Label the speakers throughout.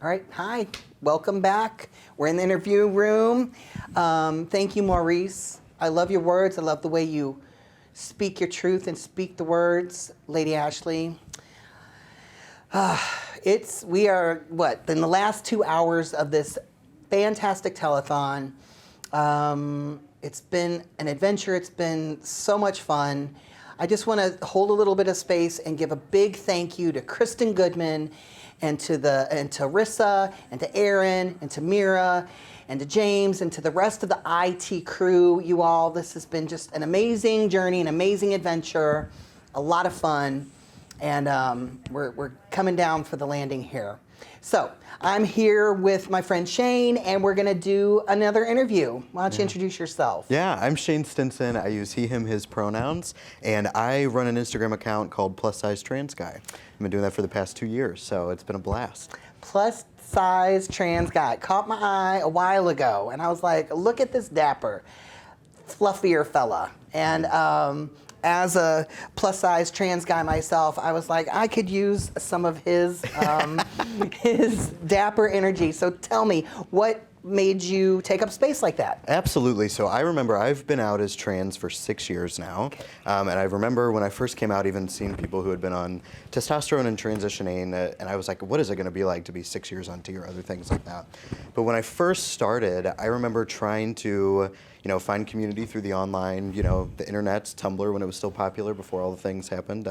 Speaker 1: All right, hi, welcome back. We're in the interview room. Thank you, Maurice. I love your words. I love the way you speak your truth and speak the words, Lady Ashley. We are, in the last 2 hours of this fantastic telethon. It's been an adventure. It's been so much fun. I just want to hold a little bit of space and give a big thank you to Kristen Goodman and to Rissa and to Aaron and to Mira and to James and to the rest of the IT crew. You all, this has been just an amazing journey, an amazing adventure, a lot of fun, and we're coming down for the landing here. So I'm here with my friend Shane, and we're going to do another interview. Why don't you introduce yourself?
Speaker 2: Yeah, I'm Shane Stinson. I use he, him, his pronouns, and I run an Instagram account called Plus Size Trans Guy. I've been doing that for the past 2 years, so it's been a blast.
Speaker 1: Plus Size Trans Guy. Caught my eye a while ago, and I was like, look at this dapper, fluffier fella. And as a plus-size trans guy myself, I was like, I could use some of his his dapper energy. So tell me, what made you take up space like that?
Speaker 2: Absolutely. So I remember I've been out as trans for 6 years now.
Speaker 1: Okay.
Speaker 2: And I remember when I first came out, even seeing people who had been on testosterone and transitioning, and I was like, what is it going to be like to be 6 years on T or other things like that? But when I first started, I remember trying to find community through the online, the internet, Tumblr when it was still popular before all the things happened,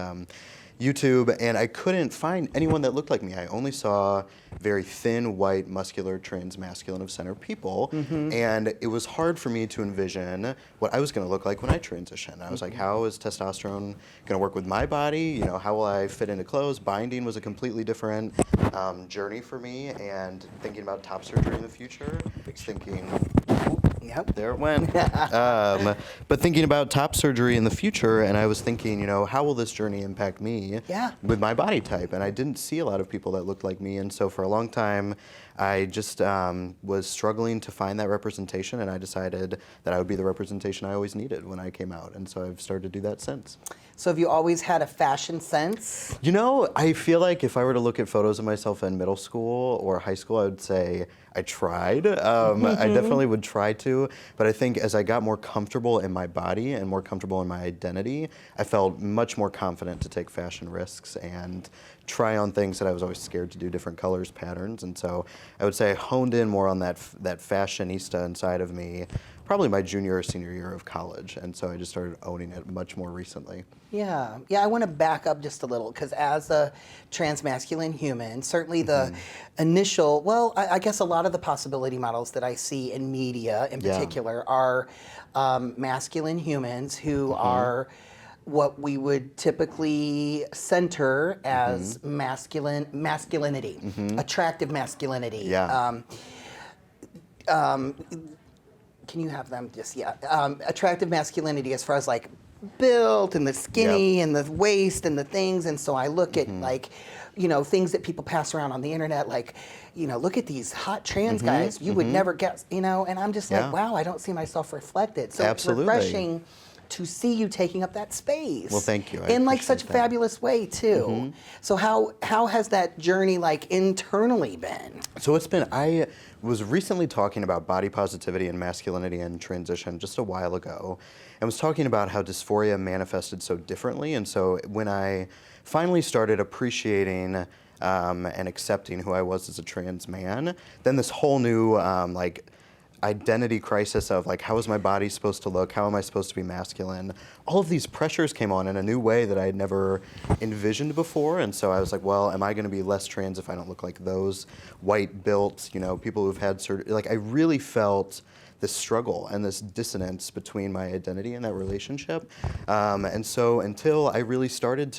Speaker 2: YouTube, and I couldn't find anyone that looked like me. I only saw very thin, white, muscular, trans, masculine of center people, and it was hard for me to envision what I was going to look like when I transitioned. I was like, how is testosterone going to work with my body? How will I fit into clothes? Binding was a completely different journey for me, and thinking about top surgery in the future, thinking...
Speaker 1: Yep.
Speaker 2: There it went. But thinking about top surgery in the future, and I was thinking, how will this journey impact me with my body type? And I didn't see a lot of people that looked like me, and so for a long time, I just was struggling to find that representation, and I decided that I would be the representation I always needed when I came out, and so I've started to do that since.
Speaker 1: So have you always had a fashion sense?
Speaker 2: I feel like if I were to look at photos of myself in middle school or high school, I would say I tried. I definitely would try to, but I think as I got more comfortable in my body and more comfortable in my identity, I felt much more confident to take fashion risks and try on things that I was always scared to do, different colors, patterns, and so I would say I honed in more on that fashionista inside of me, probably my junior or senior year of college, and so I just started owning it much more recently.
Speaker 1: Yeah, I want to back up just a little, because as a trans-masculine human, certainly the initial, I guess a lot of the possibility models that I see in media in particular are masculine humans who are what we would typically center as masculinity, attractive masculinity.
Speaker 2: Yeah.
Speaker 1: Can you have them just, attractive masculinity as far as like built and the skinny and the waist and the things. And so I look at things that people pass around on the internet, like, look at these hot trans guys, you would never guess, and I'm just like, wow, I don't see myself reflected. So it's refreshing to see you taking up that space.
Speaker 2: Well, thank you.
Speaker 1: In like such a fabulous way too. So how has that journey like internally been?
Speaker 2: So I was recently talking about body positivity and masculinity and transition just a while ago, and was talking about how dysphoria manifested so differently. And so when I finally started appreciating and accepting who I was as a trans man, then this whole new identity crisis of like, how is my body supposed to look? How am I supposed to be masculine? All of these pressures came on in a new way that I had never envisioned before. And so I was like, well, am I going to be less trans if I don't look like those white built, people who've had surgery? Like, I really felt this struggle and this dissonance between my identity and that relationship. And so until I really started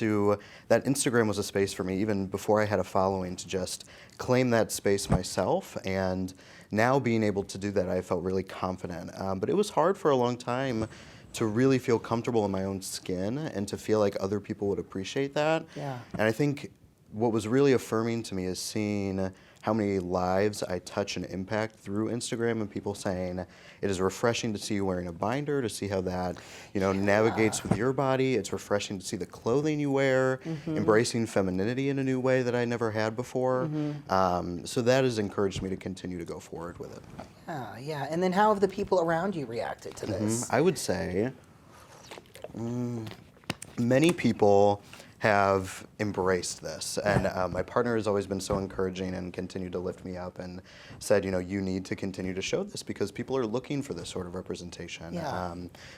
Speaker 2: that Instagram was a space for me, even before I had a following, to just claim that space myself. And now being able to do that, I felt really confident. But it was hard for a long time to really feel comfortable in my own skin and to feel like other people would appreciate that.
Speaker 1: Yeah.
Speaker 2: And I think what was really affirming to me is seeing how many lives I touch and impact through Instagram, and people saying it is refreshing to see you wearing a binder, to see how that, navigates with your body. It's refreshing to see the clothing you wear, embracing femininity in a new way that I never had before. So that has encouraged me to continue to go forward with it.
Speaker 1: Yeah. And then how have the people around you reacted to this?
Speaker 2: I would say many people have embraced this, and my partner has always been so encouraging and continued to lift me up and said, you need to continue to show this because people are looking for this sort of representation.
Speaker 1: Yeah.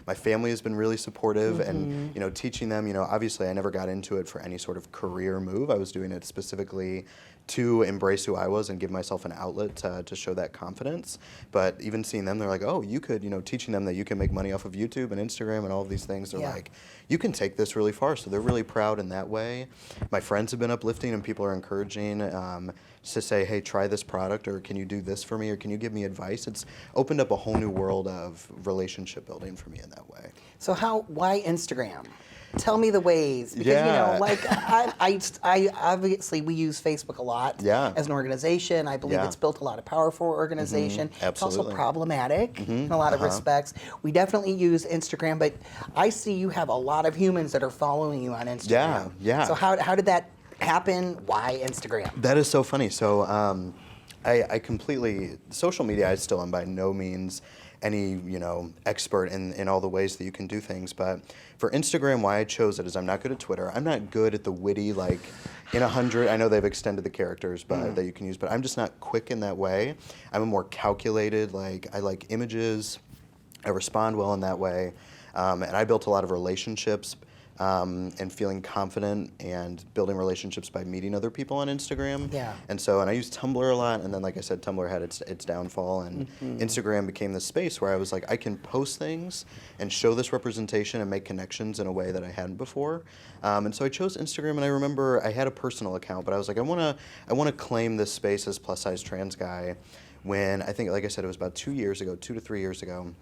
Speaker 2: My family has been really supportive, and teaching them. Obviously, I never got into it for any sort of career move. I was doing it specifically to embrace who I was and give myself an outlet to show that confidence. But even seeing them, they're like, oh, you could, teaching them that you can make money off of YouTube and Instagram and all of these things. They're like, you can take this really far. So they're really proud in that way. My friends have been uplifting, and people are encouraging to say, hey, try this product, or can you do this for me, or can you give me advice? It's opened up a whole new world of relationship building for me in that way.
Speaker 1: So why Instagram? Tell me the ways, because I obviously we use Facebook a lot as an organization. I believe it's built a lot of power for our organization. It's also problematic in a lot of respects. We definitely use Instagram, but I see you have a lot of humans that are following you on Instagram.
Speaker 2: Yeah.
Speaker 1: So how did that happen? Why Instagram?
Speaker 2: That is so funny. So I completely, social media, I still am by no means any expert in all the ways that you can do things, but for Instagram, why I chose it is I'm not good at Twitter. I'm not good at the witty, like in 100. I know they've extended the characters that you can use, but I'm just not quick in that way. I'm a more calculated, I like images. I respond well in that way, and I built a lot of relationships. And feeling confident and building relationships by meeting other people on Instagram.
Speaker 1: Yeah.
Speaker 2: And I use Tumblr a lot, and then like I said, Tumblr had its downfall, and Instagram became the space where I was like, I can post things and show this representation and make connections in a way that I hadn't before. And so I chose Instagram, and I remember I had a personal account, but I was like, I wanna claim this space as plus size trans guy when I think, like I said, it was about 2 to 3 years ago.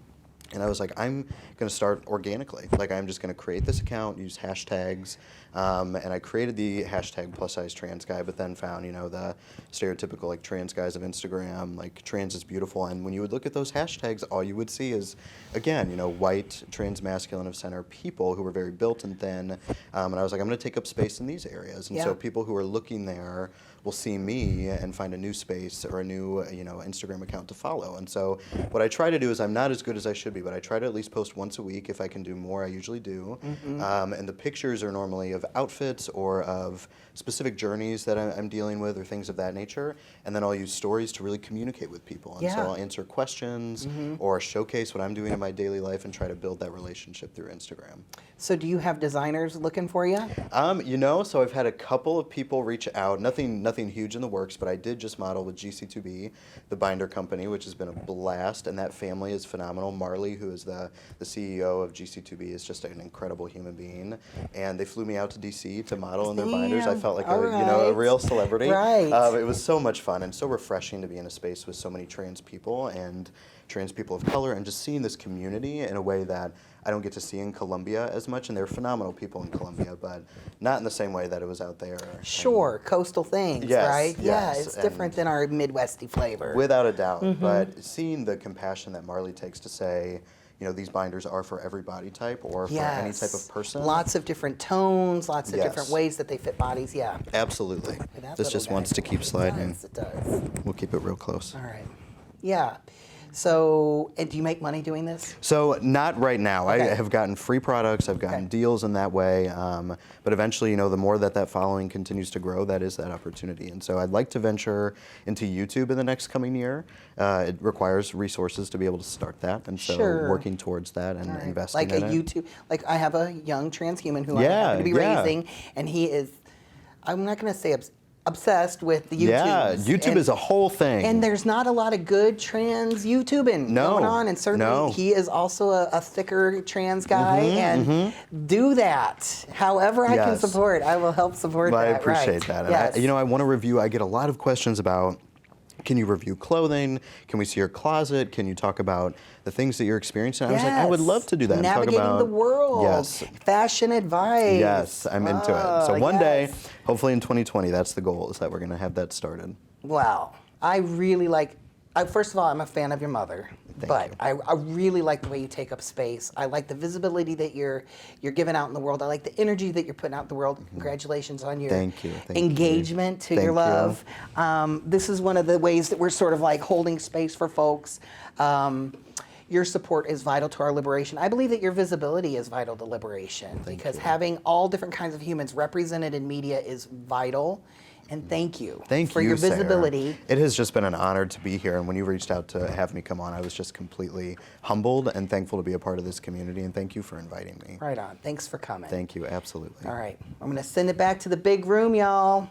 Speaker 2: And I was like, I'm going to start organically. I'm just going to create this account, use hashtags. And I created the hashtag plus size trans guy, but then found, the stereotypical trans guys of Instagram, trans is beautiful. And when you would look at those hashtags, all you would see is, again, white, trans masculine of center people who were very built and thin. And I was like, I'm going to take up space in these areas. And so people who are looking there will see me and find a new space or a new, Instagram account to follow. And so what I try to do is I'm not as good as I should be, but I try to at least post once a week. If I can do more, I usually do. And the pictures are normally of outfits or of specific journeys that I'm dealing with or things of that nature. And then I'll use stories to really communicate with people. And so I'll answer questions or showcase what I'm doing in my daily life and try to build that relationship through Instagram.
Speaker 1: So do you have designers looking for you?
Speaker 2: So I've had a couple of people reach out. Nothing huge in the works, but I did just model with GC2B, the binder company, which has been a blast, and that family is phenomenal. Marley, who is the CEO of GC2B, is just an incredible human being, and they flew me out to DC to model in their binders. I felt like a real celebrity.
Speaker 1: Right.
Speaker 2: It was so much fun and so refreshing to be in a space with so many trans people and trans people of color, and just seeing this community in a way that I don't get to see in Colombia as much, and they're phenomenal people in Colombia, but not in the same way that it was out there.
Speaker 1: Sure, coastal things, right? Yeah, it's different than our Midwesty flavor.
Speaker 2: Without a doubt, but seeing the compassion that Marley takes to say, these binders are for every body type or for any type of person.
Speaker 1: Lots of different tones, lots of different ways that they fit bodies,
Speaker 2: Absolutely. This just wants to keep sliding.
Speaker 1: It does.
Speaker 2: We'll keep it real close.
Speaker 1: All right. Yeah. So, and do you make money doing this?
Speaker 2: So, not right now.
Speaker 1: Okay.
Speaker 2: I have gotten free products. I've gotten deals in that way. But eventually, the more that following continues to grow, that is that opportunity. And so I'd like to venture into YouTube in the next coming year. It requires resources to be able to start that. And so working towards that and investing in it.
Speaker 1: YouTube, I have a young trans human who I happen to be raising, and he is, I'm not going to say obsessed with the YouTube.
Speaker 2: Yeah, YouTube is a whole thing.
Speaker 1: And there's not a lot of good trans YouTubing going on. And certainly he is also a thicker trans guy. And do that. However I can support, I will help support that.
Speaker 2: I appreciate that.
Speaker 1: Yes.
Speaker 2: And I want to review, I get a lot of questions about, can you review clothing? Can we see your closet? Can you talk about the things that you're experiencing? I was like, I would love to do that.
Speaker 1: Navigating
Speaker 2: talk about,
Speaker 1: the world. Fashion advice.
Speaker 2: Yes, I'm into it. So one day, hopefully in 2020, that's the goal, is that we're going to have that started.
Speaker 1: Well, I really like, first of all, I'm a fan of your mother.
Speaker 2: Thank you.
Speaker 1: I really like the way you take up space. I like the visibility that you're giving out in the world. I like the energy that you're putting out in the world. Congratulations on your
Speaker 2: Thank you. Thank you.
Speaker 1: engagement to your
Speaker 2: Thank you.
Speaker 1: love. This is one of the ways that we're sort of like holding space for folks. Your support is vital to our liberation. I believe that your visibility is vital to liberation because having all different kinds of humans represented in media is vital. And thank you for your
Speaker 2: Sarah.
Speaker 1: visibility.
Speaker 2: It has just been an honor to be here, and when you reached out to have me come on, I was just completely humbled and thankful to be a part of this community, and thank you for inviting me.
Speaker 1: Right on. Thanks for coming.
Speaker 2: Thank you, absolutely.
Speaker 1: All right. I'm going to send it back to the big room, y'all.